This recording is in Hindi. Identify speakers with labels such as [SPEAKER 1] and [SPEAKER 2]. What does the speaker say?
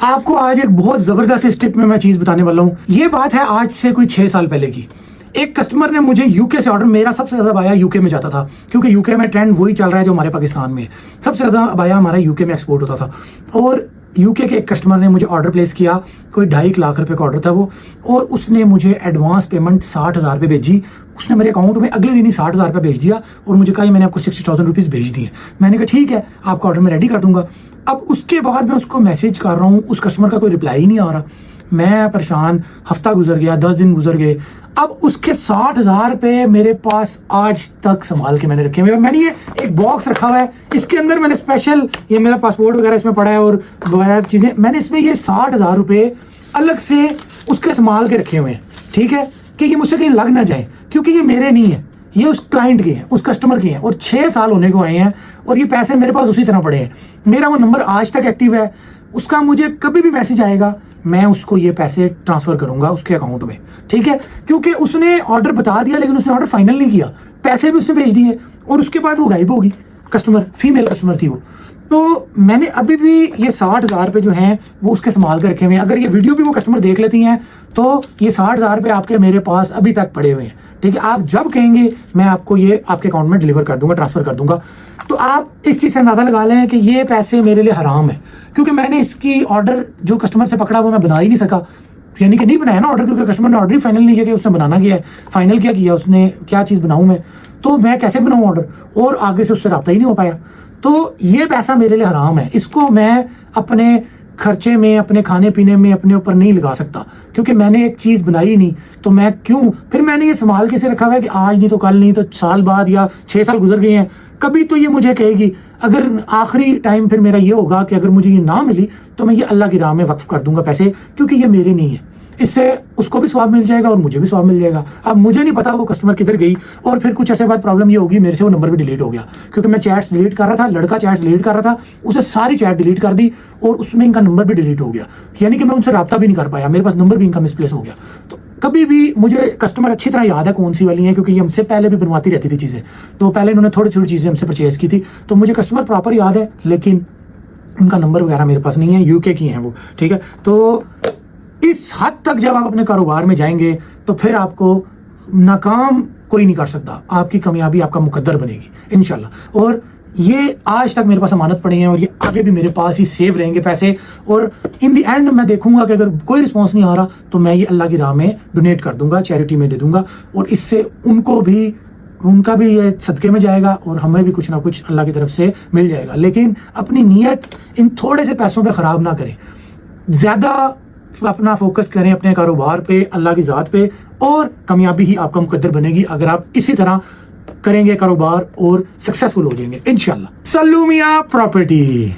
[SPEAKER 1] आपको आज एक बहुत ज़बरदस्त स्टेप में मैं चीज़ बताने वाला हूँ। ये बात है आज से कोई 6 साल पहले की। एक कस्टमर ने मुझे यूके से ऑर्डर, मेरा सबसे ज़्यादा अबाया यूके में जाता था क्योंकि यूके में ट्रेंड वही चल रहा है जो हमारे पाकिस्तान में है। सबसे ज़्यादा अबाया हमारा यूके में एक्सपोर्ट होता था। और यूके के एक कस्टमर ने मुझे ऑर्डर प्लेस किया, कोई 2.5 लाख रुपए का ऑर्डर था वो, और उसने मुझे एडवांस पेमेंट 60,000 रुपये भेजी। उसने मेरे अकाउंट में अगले दिन ही 60,000 रुपये भेज दिया और मुझे कहा मैंने आपको 60,000 रुपीज़ भेज दिए। मैंने कहा ठीक है, आपका ऑर्डर मैं रेडी कर दूंगा। अब उसके बाद मैं उसको मैसेज कर रहा हूँ, उस कस्टमर का कोई रिप्लाई ही नहीं आ रहा। मैं परेशान, हफ्ता गुजर गया, 10 दिन गुजर गए। अब उसके 60,000 रुपये मेरे पास आज तक संभाल के मैंने रखे हुए। मैंने ये एक बॉक्स रखा हुआ है, इसके अंदर मैंने स्पेशल ये मेरा पासपोर्ट वगैरह इसमें पड़ा है और वगैरह चीज़ें, मैंने इसमें ये 60,000 रुपये अलग से उसके संभाल के रखे हुए हैं, ठीक है, कि ये मुझसे कहीं लग ना जाए, क्योंकि ये मेरे नहीं है, ये उस क्लाइंट के हैं, उस कस्टमर के हैं। और 6 साल होने को आए हैं और ये पैसे मेरे पास उसी तरह पड़े हैं। मेरा वो नंबर आज तक एक्टिव है, उसका मुझे कभी भी मैसेज आएगा मैं उसको ये पैसे ट्रांसफ़र करूंगा उसके अकाउंट में, ठीक है, क्योंकि उसने ऑर्डर बता दिया लेकिन उसने ऑर्डर फाइनल नहीं किया, पैसे भी उसने भेज दिए और उसके बाद वो गायब होगी। कस्टमर फीमेल कस्टमर थी वो। तो मैंने अभी भी ये 60,000 रुपये जो हैं वो उसके संभाल के रखे हुए हैं। अगर ये वीडियो भी वो कस्टमर देख लेती हैं तो ये 60,000 रुपये आपके मेरे पास अभी तक पड़े हुए हैं, ठीक है। आप जब कहेंगे मैं आपको ये आपके अकाउंट में डिलीवर कर दूंगा, ट्रांसफ़र कर दूंगा। तो आप इस चीज़ से अंदाज़ा लगा लें कि ये पैसे मेरे लिए हराम है, क्योंकि मैंने इसकी ऑर्डर जो कस्टमर से पकड़ा वो मैं बना ही नहीं सका, यानी कि नहीं बनाया ना ऑर्डर, क्योंकि कस्टमर ने ऑर्डर ही फाइनल नहीं किया कि उसने बनाना किया है, फाइनल क्या किया उसने, क्या चीज़ बनाऊँ मैं, तो मैं कैसे बनाऊँ ऑर्डर, और आगे से उससे रब्ता ही नहीं हो पाया। तो ये पैसा मेरे लिए हराम है, इसको मैं अपने खर्चे में, अपने खाने पीने में अपने ऊपर नहीं लगा सकता, क्योंकि मैंने एक चीज़ बनाई नहीं, तो मैं क्यों, फिर मैंने ये संभाल के से रखा हुआ है कि आज नहीं तो कल, नहीं तो साल बाद, या 6 साल गुजर गए हैं, कभी तो ये मुझे कहेगी। अगर आखिरी टाइम फिर मेरा ये होगा कि अगर मुझे ये ना मिली तो मैं ये अल्लाह की राह में वक्फ कर दूंगा पैसे, क्योंकि ये मेरे नहीं है। इससे उसको भी स्वाब मिल जाएगा और मुझे भी स्वाब मिल जाएगा। अब मुझे नहीं पता वो कस्टमर किधर गई, और फिर कुछ ऐसे बाद प्रॉब्लम ये होगी मेरे से वो नंबर भी डिलीट हो गया, क्योंकि मैं चैट्स डिलीट कर रहा था, लड़का चैट्स डिलीट कर रहा था, उसे सारी चैट डिलीट कर दी और उसमें इनका नंबर भी डिलीट हो गया, यानी कि मैं उनसे रब्ता भी नहीं कर पाया, मेरे पास नंबर भी इनका मिसप्लेस हो गया। तो कभी भी मुझे कस्टमर अच्छी तरह याद है कौन सी वाली है, क्योंकि ये हमसे पहले भी बनवाती रहती थी चीज़ें, तो पहले इन्होंने थोड़ी थोड़ी चीज़ें हमसे परचेज़ की थी, तो मुझे कस्टमर प्रॉपर याद है, लेकिन उनका नंबर वगैरह मेरे पास नहीं है, यूके की हैं वो, ठीक है। तो इस हद तक जब आप अपने कारोबार में जाएंगे तो फिर आपको नाकाम कोई नहीं कर सकता, आपकी कामयाबी आपका मुकद्दर बनेगी इंशाल्लाह। और ये आज तक मेरे पास अमानत पड़े हैं और ये आगे भी मेरे पास ही सेव रहेंगे पैसे, और इन द एंड मैं देखूंगा कि अगर कोई रिस्पॉन्स नहीं आ रहा तो मैं ये अल्लाह की राह में डोनेट कर दूंगा, चैरिटी में दे दूंगा, और इससे उनको भी, उनका भी ये सदक़े में जाएगा और हमें भी कुछ ना कुछ अल्लाह की तरफ से मिल जाएगा। लेकिन अपनी नीयत इन थोड़े से पैसों पे ख़राब ना करें, ज़्यादा अपना फोकस करें अपने कारोबार पे, अल्लाह की ज़ात पे, और कामयाबी ही आपका मुकद्दर बनेगी अगर आप इसी तरह करेंगे कारोबार, और सक्सेसफुल हो जाएंगे इंशाल्लाह। सल्लू मियां प्रॉपर्टी।